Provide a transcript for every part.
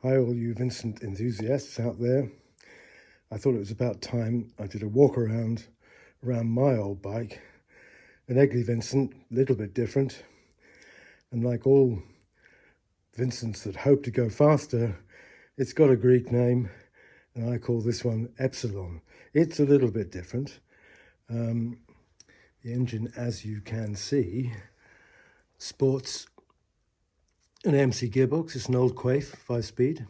Hi all you Vincent enthusiasts out there. I thought it was about time I did a walk around my old bike. An Egli Vincent, a little bit different. And like all Vincents that hope to go faster, it's got a Greek name, and I call this one Epsilon. It's a little bit different. The engine, as you can see, sports an MC gearbox. It's an old Quaife 5-speed.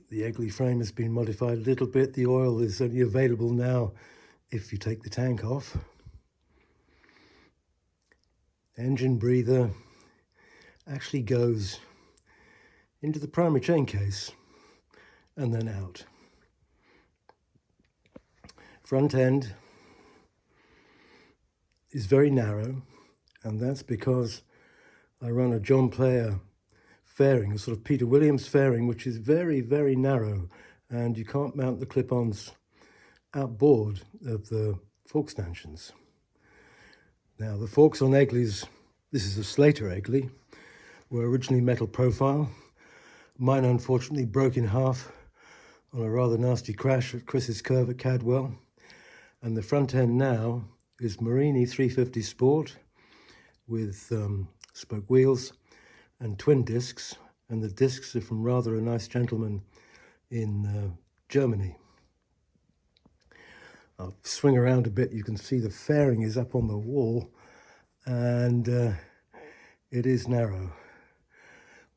The Egli frame has been modified a little bit. The oil is only available now if you take the tank off. Engine breather actually goes into the primary chain case and then out. Front end is very narrow, and that's because I run a John Player fairing, a sort of Peter Williams fairing, which is very, very narrow, and you can't mount the clip-ons outboard of the fork stanchions. Now, the forks on Egli's, this is a Slater Egli, were originally metal profile. Mine unfortunately broke in half on a rather nasty crash at Chris's Curve at Cadwell. And the front end now is Marini 350 Sport with spoke wheels and twin discs. And the discs are from rather a nice gentleman in Germany. I'll swing around a bit. You can see the fairing is up on the wall, and it is narrow.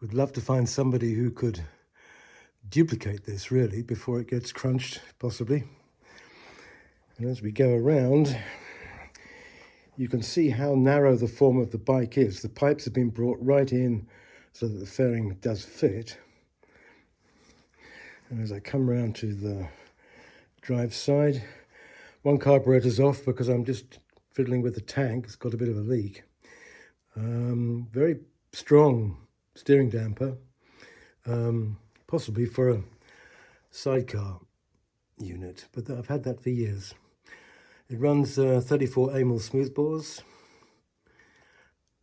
Would love to find somebody who could duplicate this really before it gets crunched, possibly. And as we go around, you can see how narrow the form of the bike is. The pipes have been brought right in so that the fairing does fit. And as I come around to the drive side, one carburetor's off because I'm just fiddling with the tank. It's got a bit of a leak. Very strong steering damper, possibly for a sidecar unit, but I've had that for years. It runs 34 Amel smoothbores,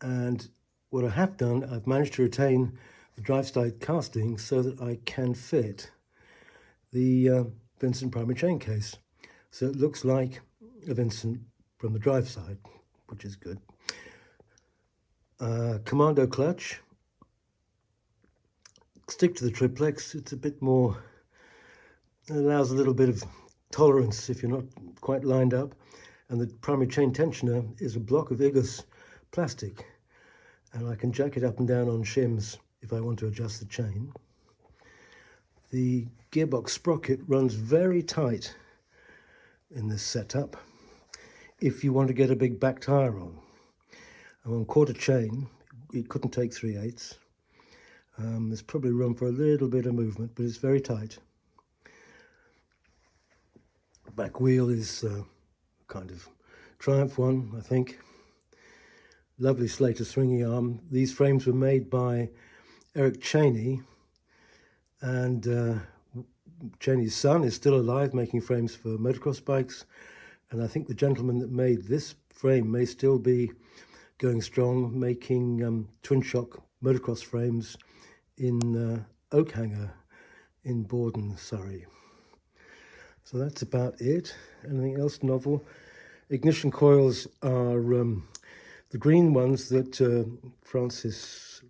and what I have done, I've managed to retain the drive side casting so that I can fit the Vincent primary chain case. So it looks like a Vincent from the drive side, which is good. Commando clutch. Stick to the triplex. It's a bit more, it allows a little bit of tolerance if you're not quite lined up. And the primary chain tensioner is a block of Igos plastic, and I can jack it up and down on shims if I want to adjust the chain. The gearbox sprocket runs very tight in this setup if you want to get a big back tire on. I'm on quarter chain. It couldn't take 3/8. There's probably room for a little bit of movement, but it's very tight. Back wheel is kind of Triumph one, I think. Lovely Slater swinging arm. These frames were made by Eric Cheney, and Cheney's son is still alive making frames for motocross bikes, and I think the gentleman that made this frame may still be going strong, making twin shock motocross frames in Oakhanger in Borden, Surrey. So that's about it. Anything else novel? Ignition coils are the green ones that Francis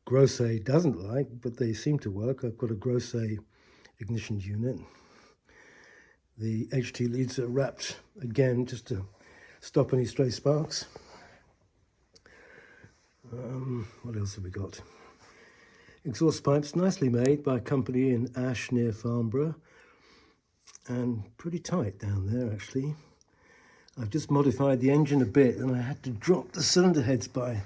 Grosset doesn't like, but they seem to work. I've got a Grosset ignition unit. The HT leads are wrapped again just to stop any stray sparks. What else have we got? Exhaust pipes, nicely made by a company in Ash near Farnborough, and pretty tight down there actually. I've just modified the engine a bit, and I had to drop the cylinder heads by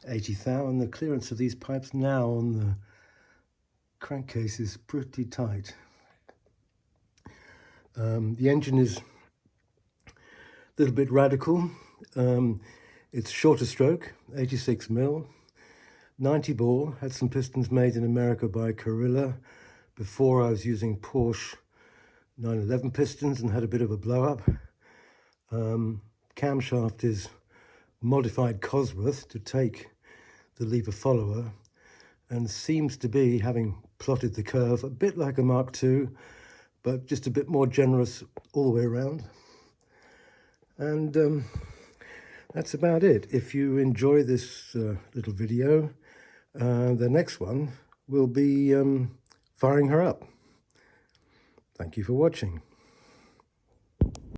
80 thou, and the clearance of these pipes now on the crankcase is pretty tight. The engine is a little bit radical. It's shorter stroke, 86 mil, 90 bore. Had some pistons made in America by Carilla. Before I was using Porsche 911 pistons and had a bit of a blow up. Camshaft is modified Cosworth to take the lever follower, and seems to be, having plotted the curve, a bit like a Mark II, but just a bit more generous all the way around. And that's about it. If you enjoy this little video, the next one will be firing her up. Thank you for watching.